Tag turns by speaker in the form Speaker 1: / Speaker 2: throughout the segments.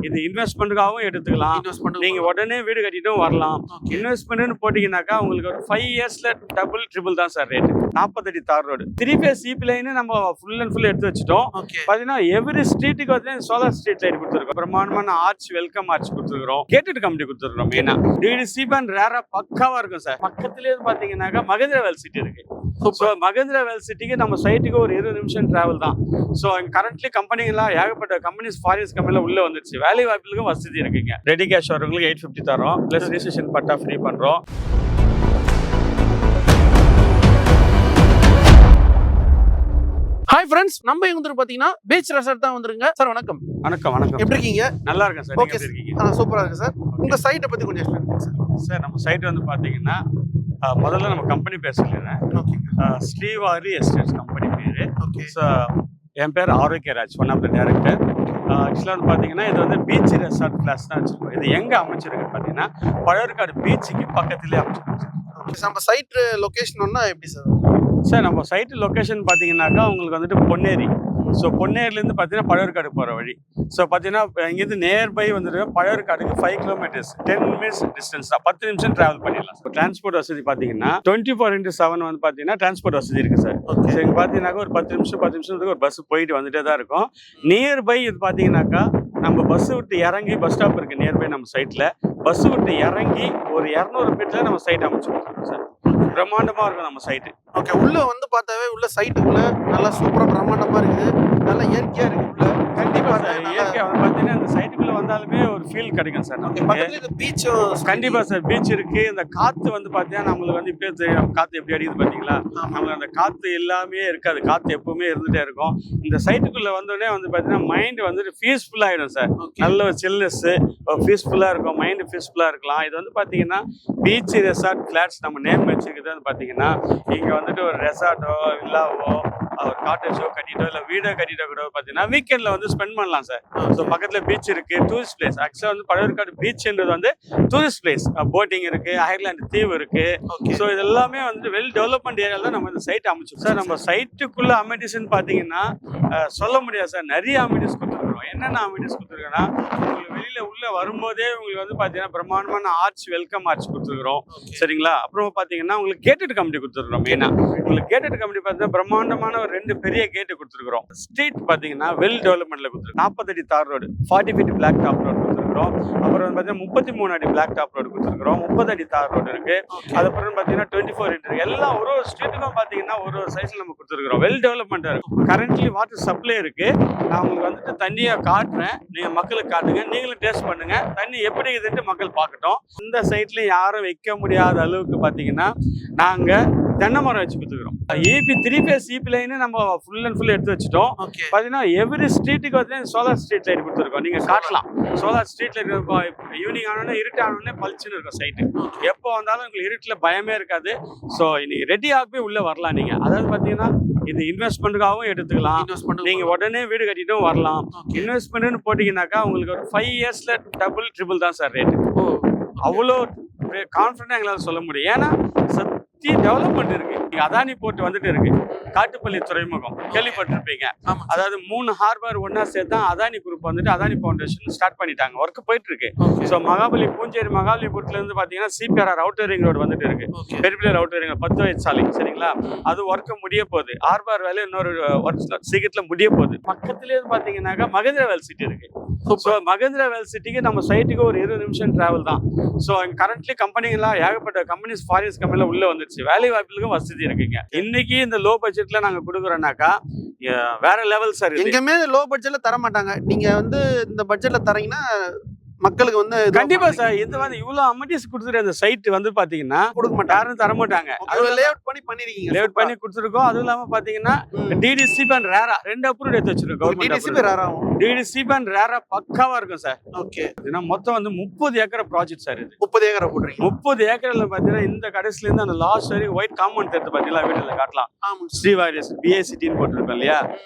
Speaker 1: இது இன்வெஸ்ட்மெண்ட்டுக்காகவும் எடுத்துக்கலாம். நீங்க உடனே வீடு கட்டிட்டும் வரலாம். இன்வெஸ்ட்மெண்ட்னு போட்டீங்கன்னாக்கா உங்களுக்கு ஒரு 5 இயர்ஸ்ல டபுள் ட்ரிபிள் தான் சார் ரேட். 40 அடி தார் ரோடு 3 ஃபேஸ் ஈபி லைன் நம்ம ஃபுல் அண்ட் ஃபுல் எடுத்து வச்சுட்டோம். பாத்தீங்கன்னா எவ்ரி ஸ்ட்ரீட்டுக்கு வந்து சோலார் ஸ்ட்ரீட் லைட் கொடுத்துருக்கோம். பிரமாண்டமான ஆர்ச், வெல்கம் ஆர்ச் கொடுத்துருக்கோம். கேட்டட் கம்பெனி கொடுத்துருக்கோம். மெயினா டிடிசி பேண்ட் ரேரா பக்காவா இருக்கும் சார். பக்கத்துலேயே பாத்தீங்கன்னாக்கா மகேந்திரா வேல் சிட்டி இருக்கு. ஸோ மகேந்திரா வேல் சிட்டிக்கு நம்ம சைட்டுக்கு ஒரு 20 நிமிஷம் டிராவல் தான். ஸோ கரண்ட்லி கம்பெனிங்கெல்லாம் ஏகப்பட்ட கம்பெனிஸ் ஃபாரின்ஸ் கம்பெனியில் உள்ள வந்துருச்சு. வேலை வாய்ப்புகளுக்கும் வசதி இருக்குங்க. ரெடி கேஷ் வரவங்களுக்கு 850 தரோம். பிளஸ் ரிஜிஸ்ட்ரேஷன் பட்டா ஃப்ரீ பண்றோம்.
Speaker 2: ஹாய் ஃப்ரெண்ட்ஸ், நம்ம இங்க வந்து பாத்தீங்கன்னா பீச் ரெசார்ட் தான் வந்துருங்க. சார் வணக்கம்.
Speaker 1: வணக்கம். வணக்கம்.
Speaker 2: எப்படி இருக்கீங்க?
Speaker 1: நல்லா இருக்கேன் சார்.
Speaker 2: ஓகே இருக்கீங்க. சூப்பரா இருக்கு சார். உங்க சைட்டை பத்தி கொஞ்சம் எக்ஸ்பிளைன் பண்ணுங்க சார்.
Speaker 1: சார் நம்ம சைட் வந்து பாத்தீங்கன்னா முதல்ல நம்ம கம்பெனி பேர் சொல்லிடுறேன். ஸ்ரீவாரி எஸ்டேட்ஸ் கம்பெனி பேரு. ஸோ என் பேர் Arokiyaraj, one of the director. ஆக்சுவலாக வந்து பார்த்தீங்கன்னா இது வந்து பீச் ரெசார்ட் கிளாஸ் தான் வச்சுருக்கோம். இது எங்கே அமைச்சிருக்கு பார்த்தீங்கன்னா பழவேற்காடு பீச்சுக்கு பக்கத்துலேயே அமைச்சிருக்கு.
Speaker 2: நம்ம சைட் லொகேஷன் ஒன்றா எப்படி சார்?
Speaker 1: சார் நம்ம சைட்டு லொக்கேஷன் பார்த்தீங்கன்னாக்கா உங்களுக்கு வந்துட்டு பொன்னேரி. ஸோ பொன்னேரிலேருந்து பார்த்தீங்கன்னா பழவேற்காடு போகிற வழி. ஸோ பார்த்தீங்கன்னா இங்கேருந்து நியர்பை வந்துட்டு பழவேற்காடுக்கு 5 கிலோமீட்டர்ஸ் 10 மினிட்ஸ் டிஸ்டன்ஸ் தான். 10 நிமிஷம் ட்ராவல் பண்ணிடலாம். ஸோ டிரான்ஸ்போர்ட் வசதி பார்த்தீங்கன்னா 24x7 வந்து பார்த்தீங்கன்னா டிரான்ஸ்போர்ட் வசதி இருக்குது சார். ஸோ இங்கே பார்த்தீங்கன்னாக்கா ஒரு 10 நிமிஷத்துக்கு ஒரு பஸ் போயிட்டு வந்துட்டே தான் இருக்கும். நியர்பை இது பார்த்தீங்கன்னாக்கா நம்ம பஸ் விட்டு இறங்கி பஸ் ஸ்டாப் இருக்குது நியர்பை நம்ம சைட்டில். பஸ் விட்டு இறங்கி ஒரு 200 மீட்டரில் நம்ம சைட் அமைச்சு கொடுத்துருக்கோம் சார். பிரம்மாண்டமாக இருக்கும் நம்ம சைட்டு.
Speaker 2: ஓகே, உள்ள வந்து பார்த்தாவே உள்ள சைட்டுக்குள்ள நல்லா சூப்பராக பிரம்மாண்டமாக இருக்குது. நல்லா இயற்கையாக இருக்குது உள்ள.
Speaker 1: கண்டிப்பாக சார். இயற்கையாக வந்து பார்த்தீங்கன்னா அந்த சைட்டுக்குள்ளே வந்தாலுமே ஒரு ஃபீல் கிடைக்கும் சார்.
Speaker 2: நமக்கு பீச்சும்
Speaker 1: கண்டிப்பாக சார். பீச் இருக்குது. இந்த காற்று வந்து பார்த்தீங்கன்னா நம்மளுக்கு வந்து இப்போயே தெரியும் காற்று எப்படி அடிக்குது பார்த்தீங்களா. நம்மளுக்கு அந்த காற்று எல்லாமே இருக்காது. காற்று எப்பவுமே இருந்துகிட்டே இருக்கும். இந்த சைட்டுக்குள்ளே வந்தோடனே வந்து பார்த்தீங்கன்னா மைண்ட் வந்துட்டு பீஸ்ஃபுல்லாக ஆகிடும் சார். நல்ல ஒரு சில்னஸ்ஸு பீஸ்ஃபுல்லாக இருக்கும். மைண்டு பீஸ்ஃபுல்லாக இருக்கலாம். இது வந்து பார்த்தீங்கன்னா பீச் ரெசார்ட் ஃப்ளாட்ஸ் நம்ம நேம் வச்சுருக்குது வந்து பார்த்தீங்கன்னா இங்கே வந்துட்டு ஒரு ரெசார்ட்டோ வில்லாவோ ஒரு காட்டேஜோ கட்டிட்டோ இல்லை வீடோ கட்டிட்டோ கூட பார்த்தீங்கன்னா வீக்கெண்டில் வந்து ஸ்பெண்ட் பண்ணலாம் சார். ஸோ பக்கத்தில் பீச் இருக்குது, டூரிஸ்ட் பிளேஸ். ஆக்சுவலாக வந்து பழவேற்காடு பீச்ன்றது வந்து டூரிஸ்ட் பிளேஸ். போட்டிங் இருக்குது, அயர்லாந்து தீவு இருக்குது. ஸோ இது எல்லாமே வந்து வெல் டெவலப்மெண்ட் ஏரியாவில் தான் நம்ம இந்த சைட் அமைச்சோம் சார். நம்ம சைட்டுக்குள்ள அமெனிட்டிஸ்ன்னு பார்த்தீங்கன்னா சொல்ல முடியாது சார். நிறைய அமெனிட்டிஸ் கொடுத்துருக்குறோம். என்னென்ன அமெனிட்டிஸ் கொடுத்துருக்கோன்னா உங்களுக்கு வெளியில் உள்ளே வரும்போதே உங்களுக்கு வந்து பார்த்தீங்கன்னா பிரம்மாண்டமான ஆர்ச், வெல்கம் ஆர்ச் கொடுத்துருக்குறோம். சரிங்களா? அப்புறம் பார்த்தீங்கன்னா உங்களுக்கு கேட்டட் கம்பெனி கொடுத்துருக்குறோம். மெயினாக உங்களுக்கு கேட்டட் கம்பெனி பார்த்தீங்கன்னா பிரம்மாண்டமான ஒரு 2 பெரிய கேட்டு கொடுத்துருக்குறோம். ஸ்ட்ரீட் பார்த்தீங்கன்னா வெல் டெவலப்மெண்ட்ல கொடுத்துருக்கோம். 40 அடி தார் road, 40 feet black top road கொடுத்துருக்குறோம். அப்புறம் வந்து பார்த்தீங்கன்னா 33 அடி பிளாக் டாப் ரோடு கொடுத்துருக்குறோம். 30 அடி தார் ரோடு இருக்கு. அதுக்கப்புறம் பார்த்தீங்கன்னா 24 இருக்கு. எல்லாம் ஒரு ஸ்ட்ரீட்டுக்கும் பார்த்தீங்கன்னா ஒரு சைஸ்ல நம்ம கொடுத்துருக்குறோம். வெல் டெவலப்மெண்ட்டாக இருக்கும். கரண்ட்லி வாட்டர் சப்ளை இருக்கு. நான் உங்களுக்கு வந்துட்டு தண்ணியை காட்டுறேன். நீங்க மக்களுக்கு காட்டுங்க, நீங்களும் டேஸ்ட் பண்ணுங்க. தண்ணி எப்படி இதுன்ட்டு மக்கள் பார்க்கட்டும். இந்த சைட்ல யாரும் வைக்க முடியாத அளவுக்கு பார்த்தீங்கன்னா நாங்க தென்னை மரம் வச்சு கொடுத்துக்கிறோம். ஈபி 3 ஃபேஸ் ஈபி லைன் நம்ம ஃபுல் அண்ட் ஃபுல் எடுத்து வச்சுட்டோம். பார்த்தீங்கன்னா எவ்ரி ஸ்ட்ரீட்டுக்கு வந்து சோலார் ஸ்ட்ரீட் லைட் கொடுத்துருக்கோம். நீங்க காட்டலாம். சோலார் ஸ்ட்ரீட் லைட் இருக்கும். ஈவினிங் ஆனோடனே இருட்டு ஆனோடனே பளிச்சுன்னு இருக்கும் சைட்டு. எப்போ வந்தாலும் உங்களுக்கு இருட்டில் பயமே இருக்காது. ஸோ இன்னைக்கு ரெடி ஆகவே உள்ள வரலாம். நீங்க அதாவது பார்த்தீங்கன்னா இது இன்வெஸ்ட்மெண்ட்டுக்காகவும் எடுத்துக்கலாம். நீங்க உடனே வீடு கட்டிட்டும் வரலாம். இன்வெஸ்ட்மெண்ட்னு போட்டீங்கன்னாக்கா உங்களுக்கு ஒரு 5 இயர்ஸ்ல டபுள் ட்ரிபிள் தான் சார் ரேட்டு. அவ்வளோ கான்ஃபிடென்ட்டாக எங்களால் சொல்ல முடியும். ஏன்னா டெவலப்மெண்ட் இருக்கு. அதானி போர்ட் வந்துட்டு இருக்கு. காட்டுப்பள்ளி துறைமுகம் கேள்விப்பட்டிருப்பீங்க. அதாவது 3 ஹார்பர் ஒன்னா சேர்த்தா அதானி குரூப் வந்துட்டு அதானி ஃபவுண்டேஷன் ஸ்டார்ட் பண்ணிட்டாங்க. ஒர்க் போயிட்டு இருக்கு. ஸோ பூஞ்சேரி மகாபலிபுரத்துல இருந்து பாத்தீங்கன்னா சிபிஆர் அவுட்டர் ரிங் ரோடு வந்துட்டு இருக்கு. பெரிய அவுட்டர் ரிங் 10 வயசு சாலை. சரிங்களா? அது ஒர்க் முடிய போகுது. ஹார்பர் வேலை இன்னொரு சீக்கிரத்துல முடிய போகுது. பக்கத்துலேயே பாத்தீங்கன்னாக்கா மகேந்திரா வேல் சிட்டி இருக்கு. ஸோ மகேந்திரா வேல் சிட்டிக்கு நம்ம சைட்டுக்கு ஒரு 20 நிமிஷம் டிராவல் தான். ஸோ கரண்ட்லி கம்பெனிங்கெல்லாம் ஏகப்பட்ட கம்பெனிஸ் ஃபாரின்ஸ் கம்பெனியில் உள்ள வந்துருச்சு. வேலை வாய்ப்புகளுக்கும் வசதி இருக்குங்க. இன்னைக்கு இந்த லோ பட்ஜெட்ல நாங்க கொடுக்குறோம்னாக்கா வேற லெவல் சார்.
Speaker 2: எங்கேயுமே லோ பட்ஜெட்ல தர மாட்டாங்க. நீங்க வந்து இந்த பட்ஜெட்ல தரீங்கன்னா மக்களுக்கு வந்து
Speaker 1: கண்டிப்பா சார். இது வந்து இவ்வளவு அமெனிட்டிஸ் கொடுத்துட்டு அந்த சைட் வந்து பாத்தீங்கன்னா கொடுக்க மாட்டாங்க, யாரும் தர மாட்டாங்க.
Speaker 2: அது லேஅவுட் பண்ணி பண்ணிருக்கீங்க.
Speaker 1: லேஅவுட் பண்ணி கொடுத்துருக்கோம். அதுவும் இல்லாம பாத்தீங்கன்னா டிடிசி பேண்ட் ரேரா 2 அப்ரூவ் எடுத்து வச்சிருக்கோம். டிடிசி பேண்ட் ரேரா பக்காவா இருக்கும் சார்.
Speaker 2: ஓகே.
Speaker 1: மொத்தம் வந்து 30 ஏக்கர் ப்ராஜெக்ட் சார். இது
Speaker 2: 30 ஏக்கர் போடுறீங்க.
Speaker 1: 30 ஏக்கர்ல பாத்தீங்கன்னா இந்த கடைசில இருந்து அந்த லாஸ்ட் வரைக்கும் ஒயிட் காம்பவுண்ட் எடுத்து பாத்தீங்களா வீட்டுல காட்டலாம். ஸ்ரீவாரி பிஏசிட்டின்னு போட்டிருக்கோம் இல்லையா,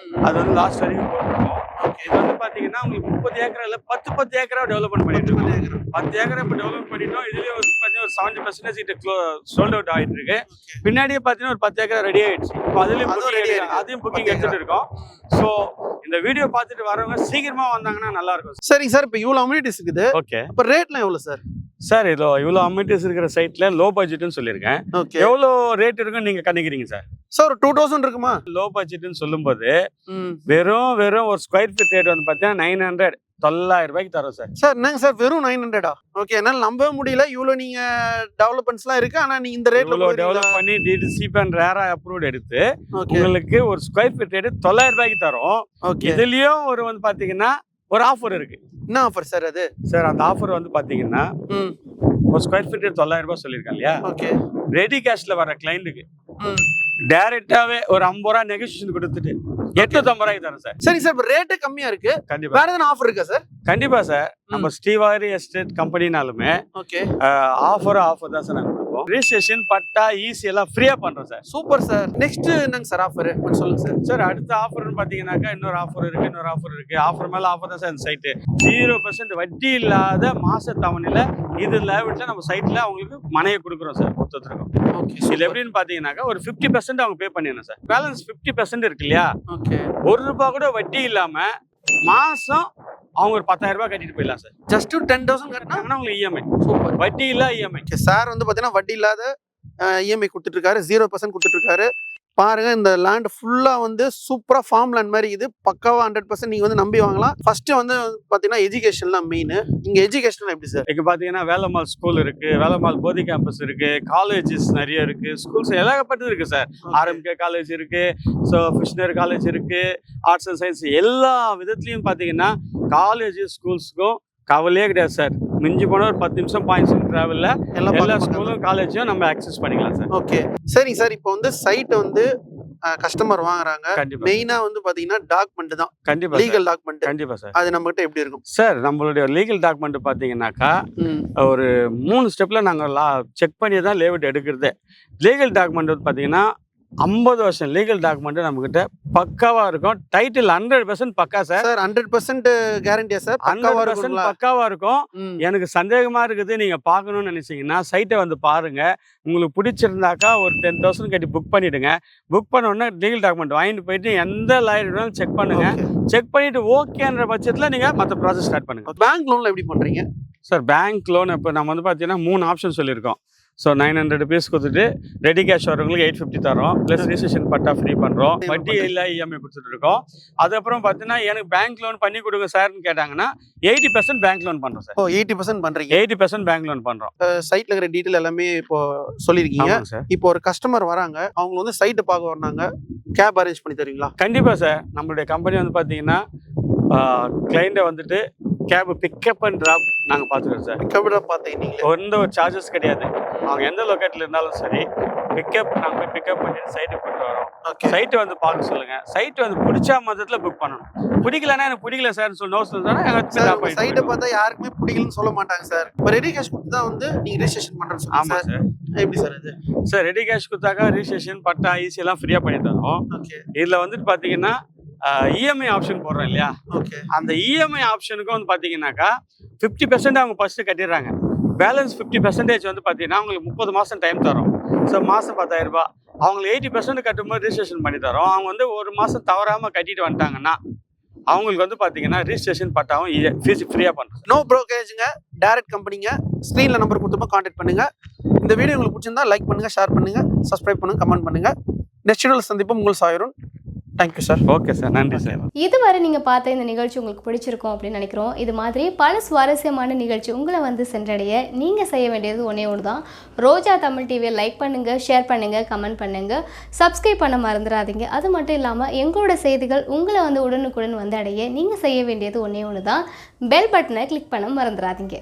Speaker 1: அது வந்து லாஸ்ட் வரைக்கும் போட்டிருக்கோம். இது வந்து பாத்தீங்கன்னா உங்களுக்கு 30 ஏக்கரா இல்ல 10 ஏக்கரா டெவலப்மெண்ட் பண்ணிட்டு இருக்கோம். 10 ஏக்கரா இப்ப டெவலப் பண்ணிட்டோம். இதுலயே வந்து பாத்தீங்கன்னா ஒரு 70% கிட்ட சோல்ட் அவுட் ஆயிட்டு இருக்கு. பின்னாடியே பாத்தீங்கன்னா ஒரு 10 ஏக்கரா ரெடி ஆயிடுச்சு. இப்போ அதையும் புக்கிங் எடுத்துட்டு இருக்கோம். சோ இந்த வீடியோ பார்த்துட்டு வரவங்க சீக்கிரமா வந்தாங்கன்னா நல்லா இருக்கும்.
Speaker 2: சரிங்க சார், இப்போ இவ்வளவு அம்யூனிட்டிஸ் இருக்குது.
Speaker 1: ஓகே,
Speaker 2: அப்ப ரேட்லாம் எவ்வளவு சார்?
Speaker 1: சார் இதோ இவ்வளோ அம்யூனிட்டிஸ் இருக்கிற சைட்ல லோ பட்ஜெட்னு சொல்லியிருக்கேன்.
Speaker 2: ஓகே,
Speaker 1: எவ்வளோ ரேட் இருக்குன்னு நீங்க கணிக்கிறீங்க சார்?
Speaker 2: சார் ஒரு 2000 இருக்குமா?
Speaker 1: லோ பட்ஜெட்னு சொல்லும்போது வெறும் ஒரு ஸ்கொயர் ஃபீட் ரேட் வந்து பார்த்தீங்கன்னா 900 ரூபாய்க்கு தரோம் சார்.
Speaker 2: சார் என்னங்க சார் வெறும் 900? ஓகே, என்னால நம்பவே முடியல. இவ்வளவு நீங்க டெவலப்மெண்ட்ஸ்லாம் இருக்கு, ஆனா நீங்க இந்த ரேட்ல
Speaker 1: இவ்வளோ டெவலப் பண்ணி டிடிசிபி அண்ட் ரேரா அப்ரூவ்ட் எடுத்து உங்களுக்கு ஒரு ஸ்கொயர் ஃபீட் ரேட் 900 ரூபாய்க்கு தரோம்.
Speaker 2: ஓகே,
Speaker 1: இதுலயும் ஒரு வந்து பாத்தீங்கன்னா ஒரு ஆஃபர் இருக்கு.
Speaker 2: என்ன ஆஃபர் சார் அது?
Speaker 1: சார் அந்த ஆஃபர் வந்து பாத்தீங்கன்னா ஒரு ஸ்கொயர் ஃபீட் ரேட் 900 ரூபாய் சொல்லியிருக்கேன் இல்லையா?
Speaker 2: ஓகே,
Speaker 1: ரெடி கேஷ்ல வர கிளைண்ட்டுக்கு டைரக்டாவே ஒரு 50 ரூபா நெகோசியேஷன் கொடுத்துட்டு 850 ரூபாய்க்கு தரேன் சார்.
Speaker 2: சரி சார், இப்ப ரேட்டு கம்மியா இருக்கு.
Speaker 1: கண்டிப்பா
Speaker 2: வேற எதனா ஆஃபர் இருக்கா சார்?
Speaker 1: கண்டிப்பா சார். நம்ம ஸ்ரீவாரி எஸ்டேட் கம்பெனினாலுமே
Speaker 2: ஓகே
Speaker 1: ஆஃபர் தான் சார் நாங்க கொடுப்போம். ரிஜிஸ்ட்ரேஷன் பட்டா ஈசி எல்லாம் ஃப்ரீயா பண்றோம் சார்.
Speaker 2: Super sir. நெக்ஸ்ட் என்னங்க சார் ஆஃபர் கொஞ்சம் சொல்லுங்க சார்.
Speaker 1: சார் அடுத்த ஆஃபர்னு பாத்தீங்கன்னாக்கா இன்னொரு ஆஃபர் இருக்கு. ஆஃபர் மேல ஆஃபர் தான் சார். இந்த சைட்டு 0% வட்டி இல்லாத மாச தவணையில இது லேவிட்ல நம்ம சைட்ல அவங்களுக்கு மனையை கொடுக்குறோம் சார் மொத்தத்துக்கும்.
Speaker 2: ஓகே,
Speaker 1: இதுல எப்படின்னு பாத்தீங்கன்னாக்கா ஒரு 50% அவங்க பே பண்ணிடணும் சார். பேலன்ஸ் 50% இருக்கு இல்லையா?
Speaker 2: ஓகே,
Speaker 1: 1 ரூபாய் கூட வட்டி இல்லாம மாசம் அவங்க ஒரு 10,000 ரூபாய் கட்டிட்டு போயிடலாம் சார்.
Speaker 2: ஜஸ்ட் 10,000 கட்டினா
Speaker 1: உங்களுக்கு இஎம்ஐ.
Speaker 2: சூப்பர்.
Speaker 1: வட்டி இல்ல இஎம்ஐ.
Speaker 2: சார் வந்து பாத்தீங்கன்னா வட்டி இல்லாத இஎம்ஐ கொடுத்துட்டு இருக்காரு, 0% கொடுத்துட்டு இருக்காரு. பாருங்க, இந்த லேண்ட் ஃபுல்லா வந்து சூப்பரா ஃபார்ம் லேண்ட் மாதிரி இது. பக்காவா 100% நீங்க வந்து நம்பி வாங்கலாம். ஃபர்ஸ்ட் வந்து பாத்தீங்கன்னா எஜுகேஷன்லாம் மெயின். இங்க எஜுகேஷன் எப்படி சார்?
Speaker 1: இங்க பாத்தீங்கன்னா வேலம்மாள் ஸ்கூல் இருக்கு, வேலம்மாள் போதி கேம்பஸ் இருக்கு, காலேஜஸ் நிறைய இருக்கு, ஸ்கூல்ஸ் ஏகப்பட்டது இருக்கு சார். ஆர்எம்கே காலேஜ் இருக்கு, ஸோ ஃபிஷ்னர் காலேஜ் இருக்கு, ஆர்ட்ஸ் அண்ட் சயின்ஸ் எல்லா விதத்துலயும் பாத்தீங்கன்னா காலேஜ் ஸ்கூல்ஸ்க்கும் கவலையே கிடையாது சார். மிஞ்சி போன ஒரு 10 நிமிஷம் பாயிண்ட்ஸ் டிராவல்ல எல்லா ஸ்கூலும் காலேஜும் நம்ம அக்சஸ் பண்ணிக்கலாம் சார்.
Speaker 2: ஓகே, சரிங்க சார். இப்போ வந்து சைட் வந்து கஸ்டமர் வாங்குறாங்க, மெயினா வந்து பாத்தீங்கன்னா டாக்குமெண்ட் தான்.
Speaker 1: கண்டிப்பா
Speaker 2: லீகல் டாக்குமெண்ட்.
Speaker 1: கண்டிப்பா சார்.
Speaker 2: அது நம்ம கிட்ட எப்படி இருக்கும்
Speaker 1: சார்? நம்மளுடைய லீகல் டாக்குமெண்ட் பாத்தீங்கன்னாக்கா ஒரு 3 ஸ்டெப்ல நாங்க செக் பண்ணி தான் லேஅவுட் எடுக்கிறதே. லீகல் டாக்குமெண்ட் வந்து பாத்தீங்கன்னா 50 வருஷம் லீகல் டாக்குமெண்ட் நம்ம கிட்ட பக்காவா இருக்கும். டைட்டில் 100% பக்கா சார்.
Speaker 2: 100% கேரண்டியா சார்?
Speaker 1: 100% பக்காவா இருக்கும். எனக்கு சந்தேகமா இருக்குது, நீங்க பார்க்கணும்னு நினைச்சீங்கன்னா சைட்டை வந்து பாருங்க. உங்களுக்கு பிடிச்சிருந்தாக்கா ஒரு 10,000 கட்டி புக் பண்ணிடுங்க. புக் பண்ண உடனே லீகல் டாக்குமெண்ட் வாங்கிட்டு போயிட்டு எந்த லாயர் வேணாலும் செக் பண்ணுங்க. செக் பண்ணிட்டு ஓகேன்ற பட்சத்துல நீங்க மற்ற ப்ராசஸ் ஸ்டார்ட் பண்ணுங்க.
Speaker 2: பேங்க் லோன்ல எப்படி பண்றீங்க
Speaker 1: சார்? பேங்க் லோன் இப்போ நம்ம வந்து பார்த்தீங்கன்னா 3 ஆப்ஷன் சொல்லியிருக்கோம். ஸோ 900 rupees கொடுத்துட்டு ரெடி கேஷ் வரவங்களுக்கு 850 தரோம். ப்ளஸ் ரிஜிஸ்ட்ரேஷன் பட்டா ஃப்ரீ பண்ணுறோம். வட்டி இல்லை இஎம்ஐ கொடுத்துட்டு இருக்கோம். அதுக்கப்புறம் பார்த்தீங்கன்னா எனக்கு பேங்க் லோன் பண்ணி கொடுங்க சார்னு கேட்டாங்கன்னா 80% பேங்க் லோன் பண்ணுறோம் சார்.
Speaker 2: 80% பண்றீங்க?
Speaker 1: 80% பேங்க் லோன் பண்ணுறோம்.
Speaker 2: சைட்ல இருக்கிற டீட்டெயில் எல்லாமே இப்போ சொல்லியிருக்கீங்க சார். இப்போ ஒரு கஸ்டமர் வராங்க, அவங்க வந்து சைட்டை பார்க்க வராங்க, கேப் அரேஞ்ச் பண்ணி தருவீங்களா?
Speaker 1: கண்டிப்பாக சார். நம்மளுடைய கம்பெனி வந்து பார்த்தீங்கன்னா கிளைண்ட்டை வந்துட்டு கேப் பிக்கப் அண்ட் ட்ராப் நாங்கள் பார்த்துக்கிறோம் சார்.
Speaker 2: பிக்கப் ட்ராப் பார்த்தீங்க,
Speaker 1: எந்த ஒரு சார்ஜஸ் கிடையாது. அவங்க எந்த லொக்கேட்டில் இருந்தாலும் சரி நாங்கள் போய் பிக்கப் பண்ணிட்டு சைட்டுக்கு கொண்டு வரோம். சைட்டு வந்து பார்க்க சொல்லுங்க. சைட்டு வந்து பிடிச்சா மொத்தத்தில் புக் பண்ணணும். பிடிக்கலன்னா எனக்கு பிடிக்கல சார்னு சொல்லி
Speaker 2: சைட்டை பார்த்தா யாருக்குமே பிடிக்கலன்னு சொல்ல மாட்டாங்க சார். இப்போ ரெடி கேஷ் கொடுத்து தான் வந்து நீங்க ரெஜிஸ்ட்ரேஷன் பண்றேன். ஆமா சார். எப்படி சார் இது?
Speaker 1: சார் ரெடி கேஷ் கொடுத்தாக்கா ரிஜிஸ்ட்ரேஷன் பட்டா ஈஸி எல்லாம் ஃப்ரீயா பண்ணி தரோம். இதுல வந்துட்டு பாத்தீங்கன்னா இஎம்ஐ ஆப்ஷன் போடுறோம் இல்லையா? அந்த இஎம்ஐ ஆப்ஷனுக்கு வந்து பாத்தீங்கன்னாக்கா 50% அவங்க ஃபர்ஸ்ட் கட்டிடுறாங்க. பேலன்ஸ் 50% வந்து பாத்தீங்கன்னா அவங்களுக்கு 30 மாசம் டைம் தரோம். ஸோ மாசம் 10,000 ரூபாய். அவங்களுக்கு 80% கட்டும்போது ரிஜிஸ்ட்ரேஷன் பண்ணி தரோம். அவங்க வந்து ஒரு மாசம் தவறாம கட்டிட்டு வந்துட்டாங்கன்னா அவங்களுக்கு வந்து பாத்தீங்கன்னா ரிஜிஸ்ட்ரேஷன் பட்டாவும் ஃபீஸ் ஃப்ரீயா பண்றோம்.
Speaker 2: நோ ப்ரோக்கரேஜ்ங்க, டைரக்ட் கம்பெனிங்க. ஸ்க்ரீன்ல நம்பர் கொடுத்துப்போம், கான்டாக்ட் பண்ணுங்க. இந்த வீடியோ உங்களுக்கு பிடிச்சிருந்தா லைக் பண்ணுங்க, ஷேர் பண்ணுங்க, சப்ஸ்கிரைப் பண்ணுங்க, கமெண்ட் பண்ணுங்க. நெக்ஸ்ட் வீடியோல சந்திப்போம். உங்கள் சாயருன். Thank you sir.
Speaker 1: ஓகே சார், நன்றி சார்.
Speaker 3: இதுவரை நீங்கள் பார்த்த இந்த நிகழ்ச்சி உங்களுக்கு பிடிச்சிருக்கும் அப்படின்னு நினைக்கிறோம். இது மாதிரி பல சுவாரஸ்யமான நிகழ்ச்சி உங்களை வந்து சென்றடைய நீங்கள் செய்ய வேண்டியது ஒன்று தான். ரோஜா தமிழ் டிவியை லைக் பண்ணுங்கள், ஷேர் பண்ணுங்கள், கமெண்ட் பண்ணுங்கள், சப்ஸ்கிரைப் பண்ண மறந்துடாதீங்க. அது மட்டும் இல்லாமல் எங்களோட செய்திகள் உங்களை வந்து உடனுக்குடன் வந்து அடைய நீங்கள் செய்ய வேண்டியது ஒன்று தான். பெல் பட்டனை கிளிக் பண்ண மறந்துடாதீங்க.